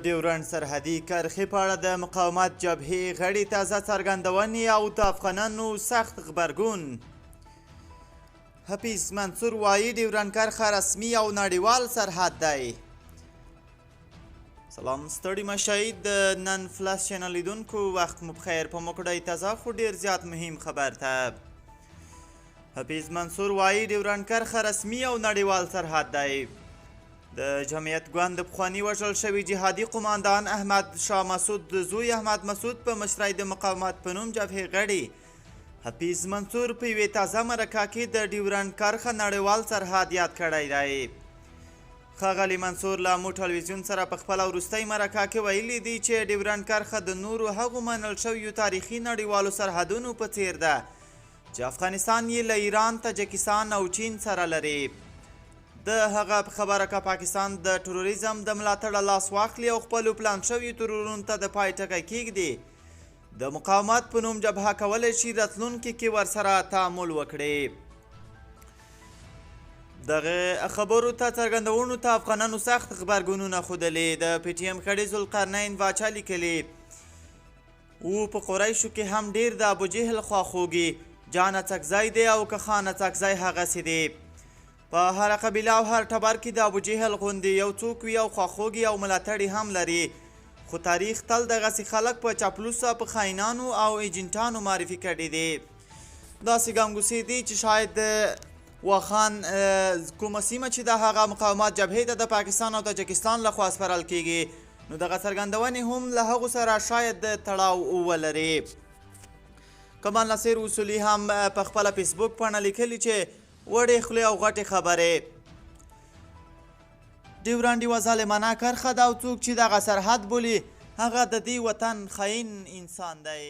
ډیورنډ سرحدي کرښې په اړه د مقاومت جبهې غړي تازه څرګندونې او د افغانانو سخت غبرګون. حفیظ منصور وایي ډیورنډ کرښه رسمي او نړیوال سرحد دی. سلام ستړي مشئ د نن فلاش چینل لیدونکو وخت مو بخیر. په موکړی تازه خو ډیر زیات مهم خبر ته. حفیظ منصور وایي ډیورنډ کرښه رسمي او نړیوال سرحد دی. د جمعیت ګوند د پخواني وژل شوي جهادي قماندان احمد شاه مسعود د زوی احمد مسعود په مشرۍ د مقاومت په نوم جبهې غړي حفیظ منصور په یوې تازه مرکه کې د ډیورنډ کرښه نړیوال سرحد یاد کړی دی. ښاغلي منصور له مو ټلویزیون سره په خپله وروستۍ مرکه کې ویلي دي چې ډیورنډ کرښه د نورو هغو منل شویو تاریخي نړیوالو سرحدونو په څیر ده چې افغانستان یې له ایران، تاجکستان او چین سره لري. د هغه په خبره که پاکستان د تروریزم د ملاتړه لاس واخلي او خپلو پلان شویو ترورونو ته د پای ټکی کیږدي، د مقاومت په نوم جبهه کولی شي راتلونکي کې ورسره تعامل وکړي. دغه خبرو ته څرګندونو ته افغانانو سخت غبرګونونه ښودلي. د پی ټي ایم غړي ذوالقرنین باچا لیکلي او په قریشو کې هم ډیر د ابوجهل خواخوږي جان اڅکزی دی او که خان اڅکزی هغسې دی. په هر قبیله او هر ټبر کې د ابوجهل غوندې یو څوک وي او خواخوږي او ملاتړي هم لري، خو تاریخ تل دغسې خلک په چاپلوسه په خاینانو او ایجنټانو معرفي کړي دي. داسې ګنګوسې دي چې شاید د واخان کومه سیمه چې د هغه مقاومت جبهې ته د پاکستان او تاجکستان لخوا سپارل کیږي، نو دغه څرګندونې هم له هغو سره شاید تړاو ولري. کمال ناصر اصولي هم په خپله فیسبوک پاڼه لیکلي چې وړې خولې او غټې خبرې. ډیورنډ یوه ظالمانه کرښه ده او څوک چې دغه سرحد بولي هغه د دې وطن خاین انسان دی.